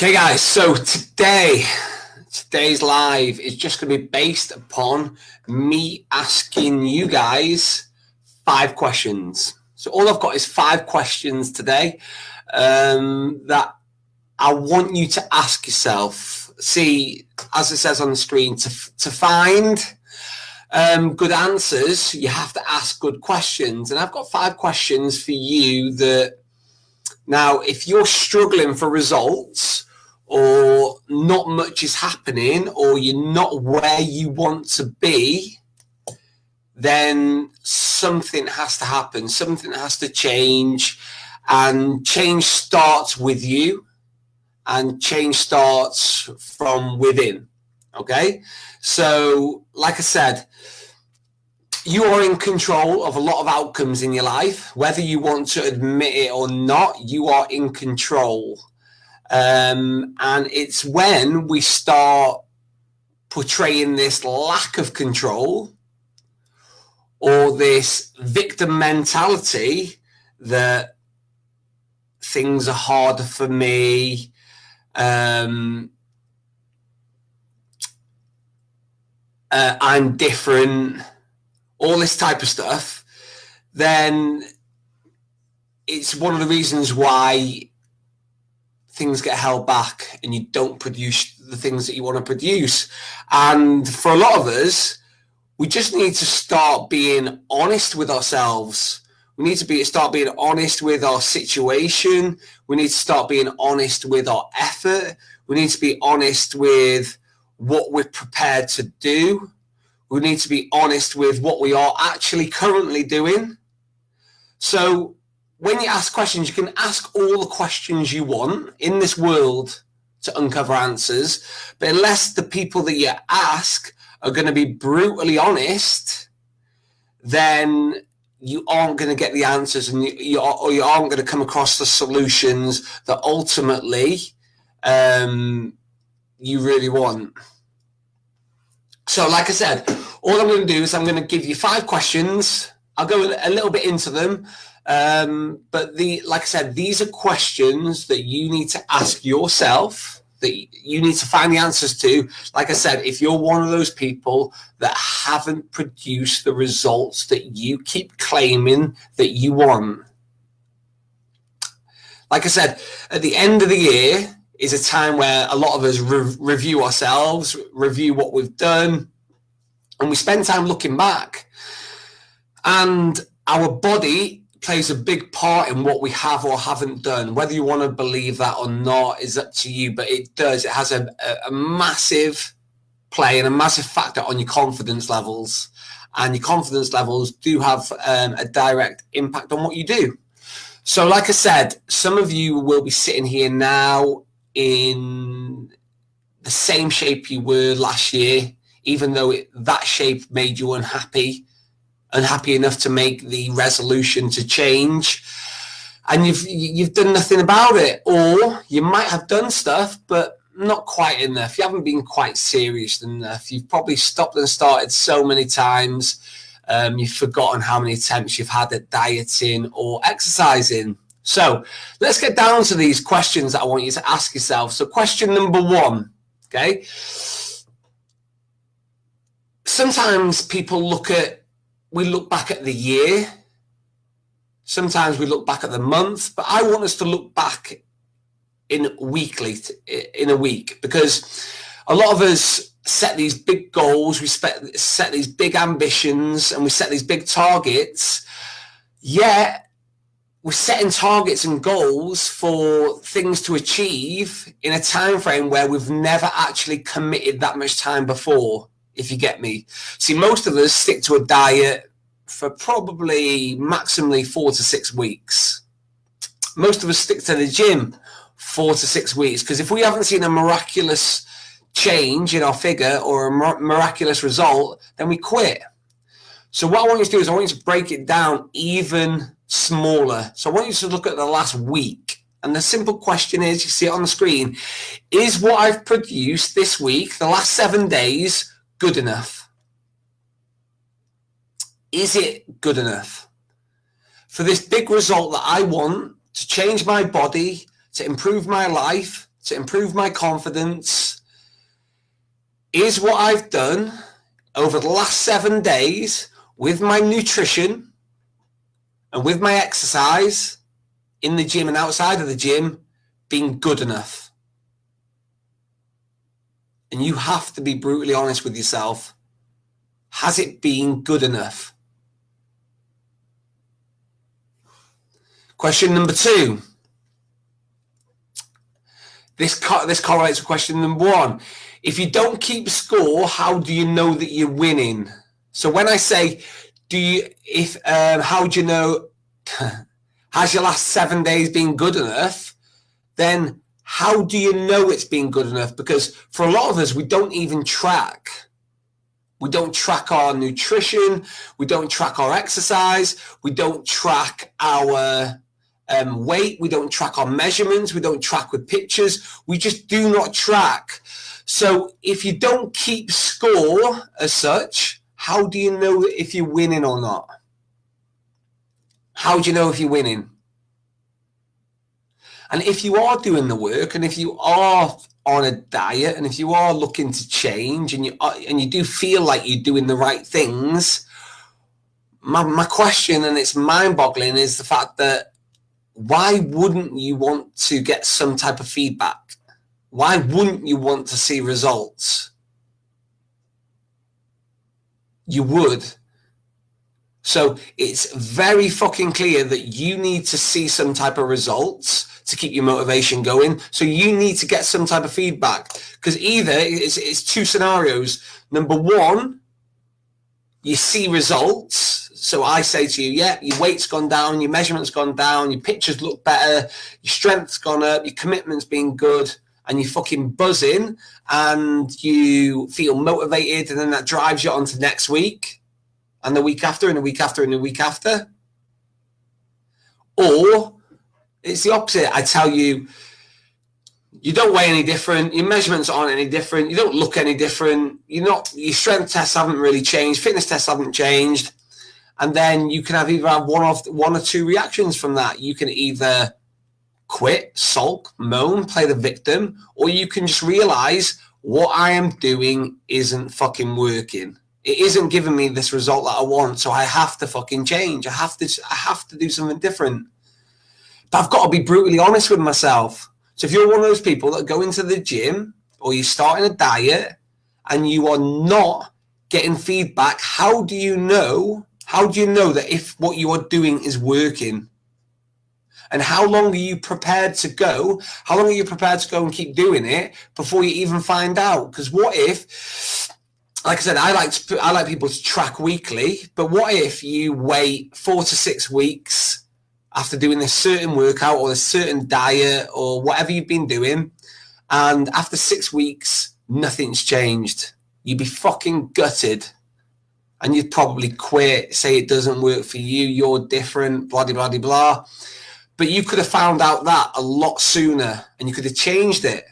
Okay, guys, so today's live is just going to be based upon me asking you guys 5 questions. So all I've got is 5 questions today that I want you to ask yourself. See, as it says on the screen, to find good answers, you have to ask good questions. And I've got 5 questions for you that, now, if you're struggling for results or not much is happening or you're not where you want to be, then something has to happen. Something has to change, and change starts with you, and change starts from within. Okay? So, like I said, you are in control of a lot of outcomes in your life. Whether you want to admit it or not, you are in control. And it's when we start portraying this lack of control or this victim mentality that things are harder for me, I'm different, all this type of stuff, then it's one of the reasons why things get held back and you don't produce the things that you want to produce. And for a lot of us, we just need to start being honest with ourselves. We need to start being honest with our situation. We need to start being honest with our effort. We need to be honest with what we're prepared to do. We need to be honest with what we are actually currently doing. So when you ask questions, you can ask all the questions you want in this world to uncover answers. But unless the people that you ask are going to be brutally honest, then you aren't going to get the answers, and you aren't going to come across the solutions that ultimately you really want. So like I said, all I'm going to do is I'm going to give you 5 questions. I'll go a little bit into them. But like I said, these are questions that you need to ask yourself, that you need to find the answers to. Like I said, if you're one of those people that haven't produced the results that you keep claiming that you want. Like I said, at the end of the year is a time where a lot of us review ourselves, review what we've done, and we spend time looking back. And our body plays a big part in what we have or haven't done. Whether you want to believe that or not is up to you, but it does. It has a massive play and a massive factor on your confidence levels. And your confidence levels do have a direct impact on what you do. So like I said, some of you will be sitting here now in the same shape you were last year, even though that shape made you unhappy enough to make the resolution to change, and you've done nothing about it. Or you might have done stuff, but not quite enough. You haven't been quite serious enough. You've probably stopped and started so many times. You've forgotten how many attempts you've had at dieting or exercising. So let's get down to these questions that I want you to ask yourself. So question number 1, okay? Sometimes we look back at the year. Sometimes we look back at the month, but I want us to look back in a week, because a lot of us set these big goals, we set these big ambitions, and we set these big targets, yet we're setting targets and goals for things to achieve in a time frame where we've never actually committed that much time before, if you get me. See, most of us stick to a diet for probably maximally 4 to 6 weeks. Most of us stick to the gym 4 to 6 weeks, because if we haven't seen a miraculous change in our figure or a miraculous result, then we quit. So what I want you to do is I want you to break it down even smaller. So I want you to look at the last week. And the simple question is, you see it on the screen, is what I've produced this week, the last 7 days, good enough? Is it good enough for this big result that I want to change my body, to improve my life, to improve my confidence is what I've done over the last 7 days with my nutrition and with my exercise in the gym and outside of the gym being good enough. And you have to be brutally honest with yourself. Has it been good enough? Question number 2. This correlates with question number 1. If you don't keep score, how do you know that you're winning? So when I say, how do you know, has your last 7 days been good enough? Then how do you know it's been good enough? Because for a lot of us, we don't even track. We don't track our nutrition. We don't track our exercise. We don't track our weight. We don't track our measurements. We don't track with pictures. We just do not track. So if you don't keep score as such, how do you know if you're winning or not? How do you know if you're winning? And if you are doing the work, and if you are on a diet, and if you are looking to change, and you do feel like you're doing the right things, my question, and it's mind-boggling, is the fact that why wouldn't you want to get some type of feedback? Why wouldn't you want to see results? You would. So it's very fucking clear that you need to see some type of results to keep your motivation going. So you need to get some type of feedback, because either it's 2 scenarios. Number 1, you see results. So I say to you, yeah, your weight's gone down, your measurement's gone down, your pictures look better, your strength's gone up, your commitment's been good, and you're fucking buzzing, and you feel motivated, and then that drives you on to next week, and the week after, and the week after, and the week after. Or it's the opposite. I tell you, you don't weigh any different, your measurements aren't any different, you don't look any different, your strength tests haven't really changed, fitness tests haven't changed, and then you can either have one or two reactions from that. You can either quit, sulk, moan, play the victim, or you can just realize what I am doing isn't fucking working. It isn't giving me this result that I want, so I have to fucking change. I have to do something different. But I've got to be brutally honest with myself. So if you're one of those people that go into the gym, or you're starting a diet and you are not getting feedback, how do you know that if what you are doing is working? And how long are you prepared to go? How long are you prepared to go and keep doing it before you even find out? Because what if, like I said, I like people to track weekly, but what if you wait 4 to 6 weeks after doing this certain workout or a certain diet or whatever you've been doing, and after 6 weeks, nothing's changed? You'd be fucking gutted, and you'd probably quit, say it doesn't work for you, you're different, blah, blah, blah, blah. But you could have found out that a lot sooner, and you could have changed it.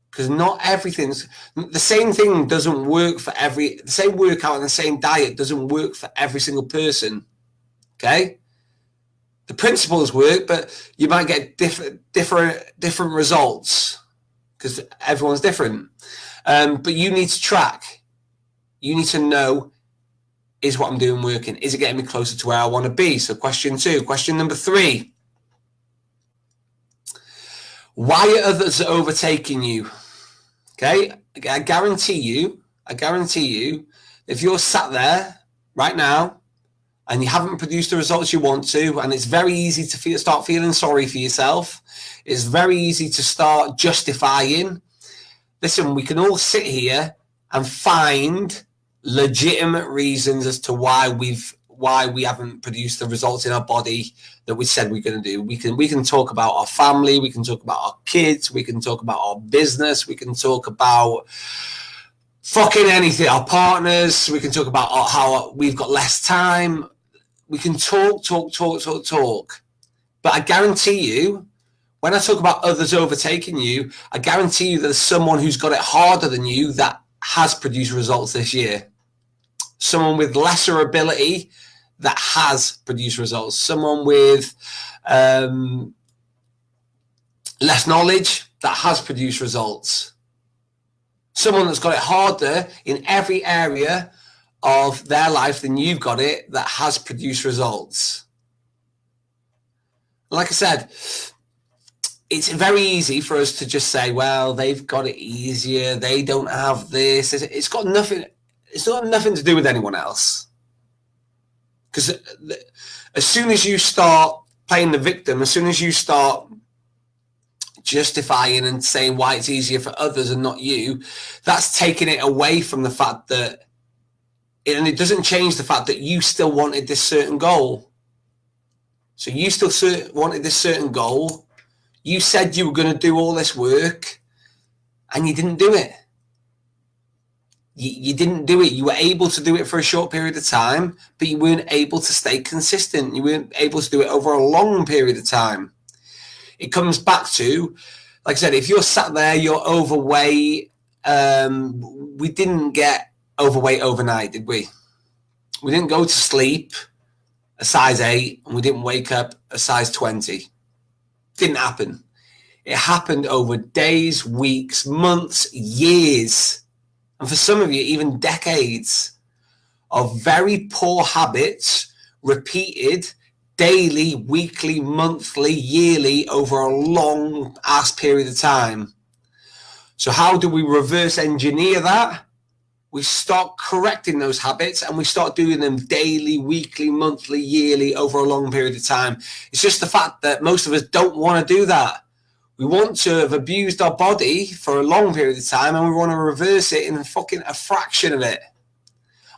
Because not everything's the same thing. Doesn't work for the same workout and the same diet doesn't work for every single person. Okay, the principles work, but you might get different results because everyone's different. But you need to track. You need to know, is what I'm doing working? Is it getting me closer to where I want to be? So question 2. Question number 3. Why are others overtaking you? Okay, I guarantee you, if you're sat there right now and you haven't produced the results you want to, and it's very easy to start feeling sorry for yourself, it's very easy to start justifying. Listen, we can all sit here and find legitimate reasons as to why we haven't produced the results in our body that we said we're going to do. We can talk about our family, we can talk about our kids, we can talk about our business, we can talk about fucking anything, our partners, we can talk about how we've got less time. We can talk. But I guarantee you, when I talk about others overtaking you, I guarantee you there's someone who's got it harder than you that has produced results this year. Someone with lesser ability that has produced results. Someone with less knowledge that has produced results. Someone that's got it harder in every area of their life than you've got it that has produced results. Like I said, it's very easy for us to just say, well, they've got it easier. They don't have this. It's got nothing to do with anyone else. Because as soon as you start playing the victim, as soon as you start justifying and saying why it's easier for others and not you, that's taking it away from the fact that, and it doesn't change the fact that you still wanted this certain goal. So you still wanted this certain goal. You said you were going to do all this work and you didn't do it. You didn't do it. You were able to do it for a short period of time, but you weren't able to stay consistent. You weren't able to do it over a long period of time. It comes back to, like I said, if you're sat there, you're overweight. We didn't get overweight overnight, did we? We didn't go to sleep a size 8 and we didn't wake up a size 20. Didn't happen. It happened over days, weeks, months, years, and for some of you, even decades of very poor habits repeated daily, weekly, monthly, yearly over a long ass period of time. So how do we reverse engineer that? We start correcting those habits and we start doing them daily, weekly, monthly, yearly over a long period of time. It's just the fact that most of us don't want to do that. We want to have abused our body for a long period of time and we want to reverse it in fucking a fraction of it.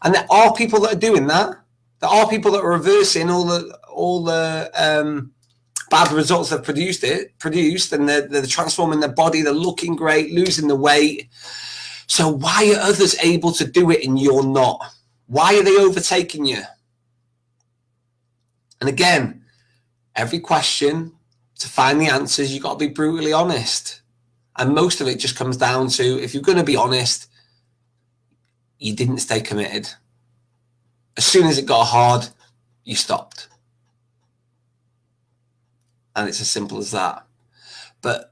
And there are people that are doing that. There are people that are reversing all the bad results they've produced, and they're transforming their body. They're looking great, losing the weight. So why are others able to do it and you're not? Why are they overtaking you? And again, every question, to find the answers, you've got to be brutally honest. And most of it just comes down to, if you're going to be honest, you didn't stay committed. As soon as it got hard, you stopped. And it's as simple as that. But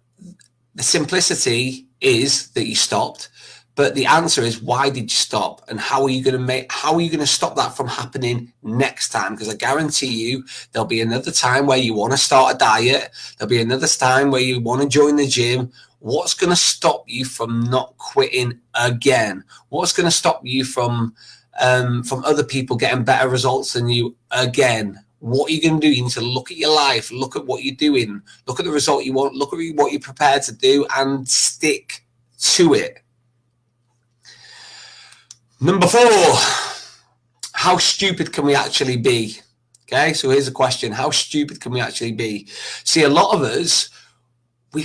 the simplicity is that you stopped. But the answer is, why did you stop? And how are you going to stop that from happening next time? Because I guarantee you, there'll be another time where you want to start a diet. There'll be another time where you want to join the gym. What's going to stop you from not quitting again? What's going to stop you from other people getting better results than you again? What are you going to do? You need to look at your life, look at what you're doing, look at the result you want, look at what you're prepared to do, and stick to it. Number 4, how stupid can we actually be? Okay, so here's a question. How stupid can we actually be? See, a lot of us,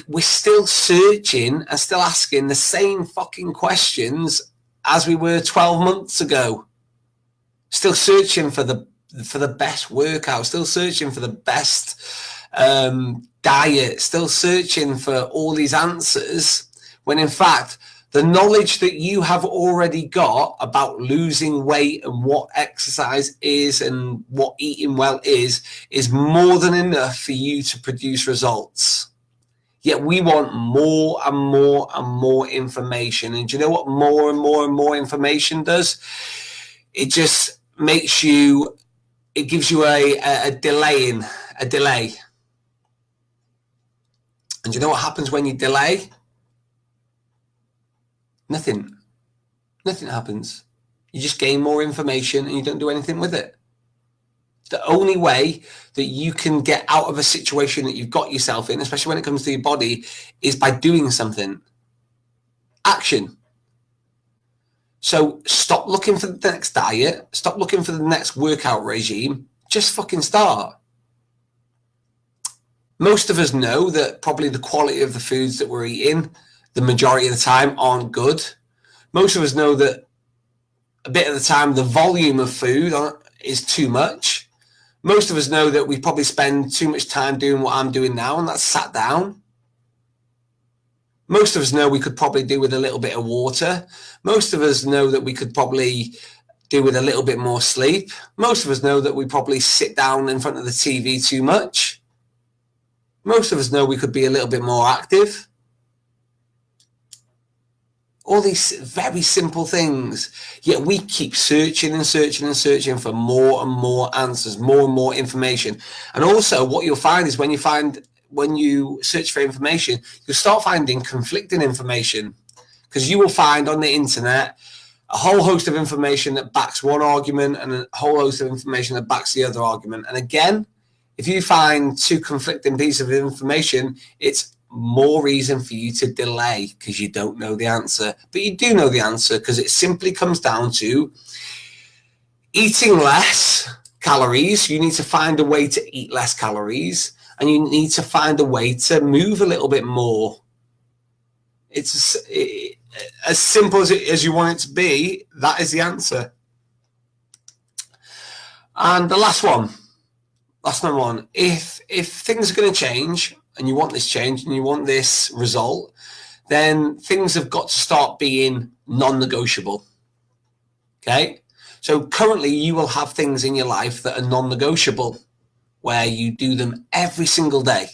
we're still searching and still asking the same fucking questions as we were 12 months ago. Still searching for the best workout, still searching for the best diet, still searching for all these answers, when in fact, the knowledge that you have already got about losing weight and what exercise is and what eating well is more than enough for you to produce results. Yet we want more and more and more information. And do you know what more and more and more information does? It just makes you, it gives you a delay. And do you know what happens when you delay? Nothing happens. You just gain more information and you don't do anything with it. The only way that you can get out of a situation that you've got yourself in, especially when it comes to your body, is by doing something. Action. So stop looking for the next diet. Stop looking for the next workout regime. Just fucking start. Most of us know that probably the quality of the foods that we're eating the majority of the time aren't good. Most of us know that a bit of the time the volume of food is too much. Most of us know that we probably spend too much time doing what I'm doing now, and that's sat down. Most of us know we could probably do with a little bit of water. Most of us know that we could probably do with a little bit more sleep. Most of us know that we probably sit down in front of the TV too much. Most of us know we could be a little bit more active. All these very simple things, yet we keep searching and searching and searching for more and more answers, more and more information. And also what you'll find is when you search for information, you'll start finding conflicting information, because you will find on the internet a whole host of information that backs one argument and a whole host of information that backs the other argument. And again, if you find two conflicting pieces of information, it's more reason for you to delay, because you don't know the answer. But you do know the answer, because it simply comes down to eating less calories. You need to find a way to eat less calories, and you need to find a way to move a little bit more. It's as simple as you want it to be. That is the answer. And the last number one, if things are going to change, and you want this change and you want this result, then things have got to start being non-negotiable. Okay? So currently you will have things in your life that are non-negotiable, where you do them every single day.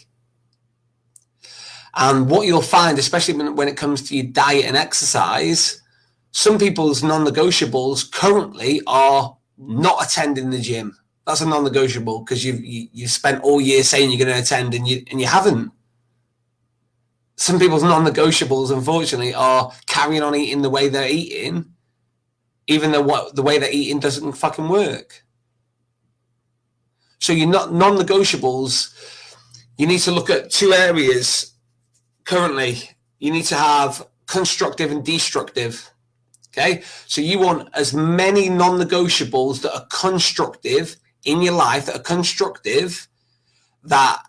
And what you'll find, especially when it comes to your diet and exercise, some people's non-negotiables currently are not attending the gym. That's a non-negotiable, because you've spent all year saying you're going to attend and you haven't. Some people's non-negotiables, unfortunately, are carrying on eating the way they're eating, even though the way they're eating doesn't fucking work. So you're not non-negotiables. You need to look at two areas currently. You need to have constructive and destructive. Okay, so you want as many non-negotiables that are constructive in your life, that are constructive, that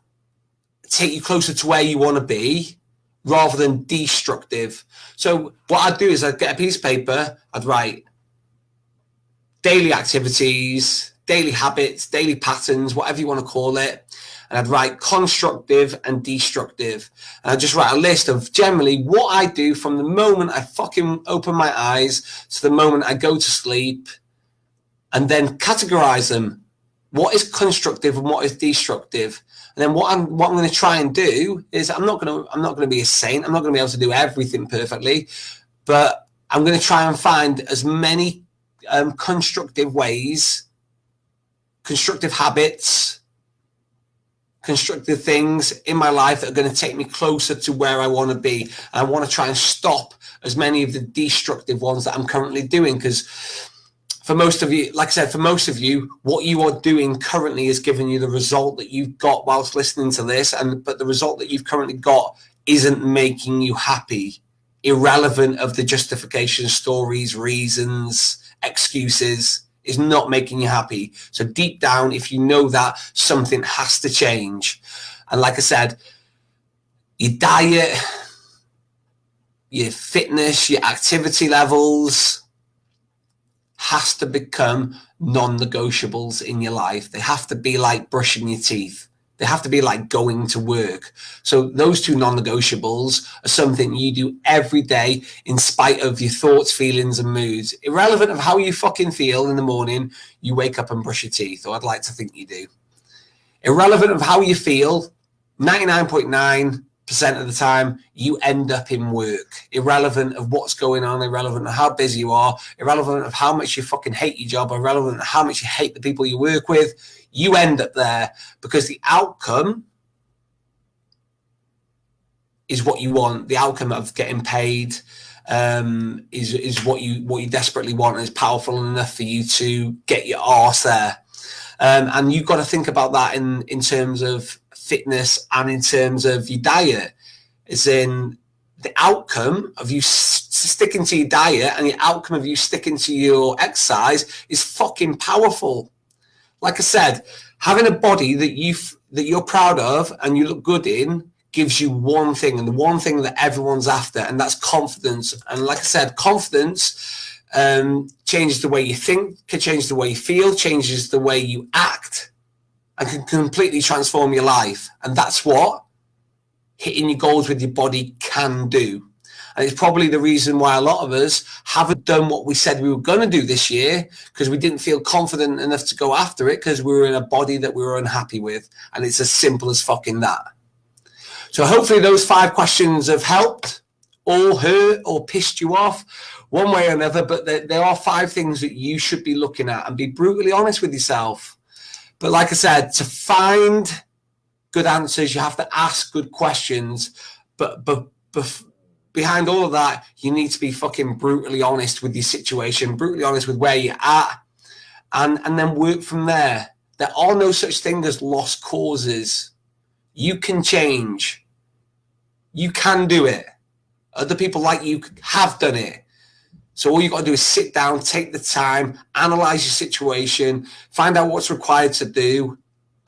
take you closer to where you want to be, rather than destructive. So what I'd do is I'd get a piece of paper, I'd write daily activities, daily habits, daily patterns, whatever you want to call it. And I'd write constructive and destructive. And I'd just write a list of generally what I do from the moment I fucking open my eyes to the moment I go to sleep, and then categorize them. What is constructive and what is destructive? And then what I'm going to try and do is I'm not going to be a saint. I'm not going to be able to do everything perfectly, but I'm going to try and find as many constructive ways, constructive habits, constructive things in my life that are going to take me closer to where I want to be. And I want to try and stop as many of the destructive ones that I'm currently doing, because for most of you, like I said, for most of you, what you are doing currently is giving you the result that you've got whilst listening to this, but the result that you've currently got isn't making you happy, irrelevant of the justification, stories, reasons, excuses, is not making you happy. So deep down, if you know that, something has to change. And like I said, your diet, your fitness, your activity levels has to become non-negotiables in your life. They have to be like brushing your teeth. They have to be like going to work. So those two non-negotiables are something you do every day in spite of your thoughts, feelings, and moods. Irrelevant of how you fucking feel in the morning, you wake up and brush your teeth, or I'd like to think you do. Irrelevant of how you feel, 99.9% of the time, you end up in work. Irrelevant of what's going on, irrelevant of how busy you are, irrelevant of how much you fucking hate your job, irrelevant of how much you hate the people you work with, you end up there, because the outcome is what you want. The outcome of getting paid is what you desperately want, and is powerful enough for you to get your arse there. And you've got to think about that in terms of fitness and in terms of your diet. As in, the outcome of you sticking to your diet and the outcome of you sticking to your exercise is fucking powerful. Like I said, having a body that you're proud of and you look good in gives you one thing, and the one thing that everyone's after, and that's confidence. And like I said, confidence changes the way you think, can change the way you feel, changes the way you act, and can completely transform your life. And that's what hitting your goals with your body can do. And it's probably the reason why a lot of us haven't done what we said we were going to do this year, because we didn't feel confident enough to go after it, because we were in a body that we were unhappy with. And it's as simple as fucking that. So hopefully those 5 questions have helped. all hurt or pissed you off one way or another, but there are 5 things that you should be looking at, and be brutally honest with yourself. But like I said, to find good answers, you have to ask good questions. But behind all of that, you need to be fucking brutally honest with your situation, brutally honest with where you're at, and then work from there. There are no such thing as lost causes. You can change. You can do it. Other people like you have done it. So all you got to do is sit down, take the time, analyze your situation, find out what's required to do,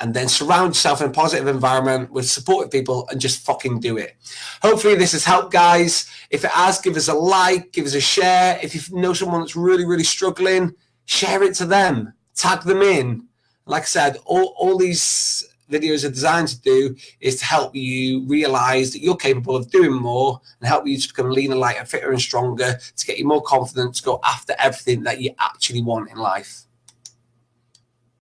and then surround yourself in a positive environment with supportive people and just fucking do it. Hopefully this has helped, guys. If it has, give us a like, give us a share. If you know someone that's really, really struggling, share it to them, tag them in. Like I said, all these videos are designed to do is to help you realize that you're capable of doing more and help you to become leaner, lighter, fitter and stronger, to get you more confident to go after everything that you actually want in life.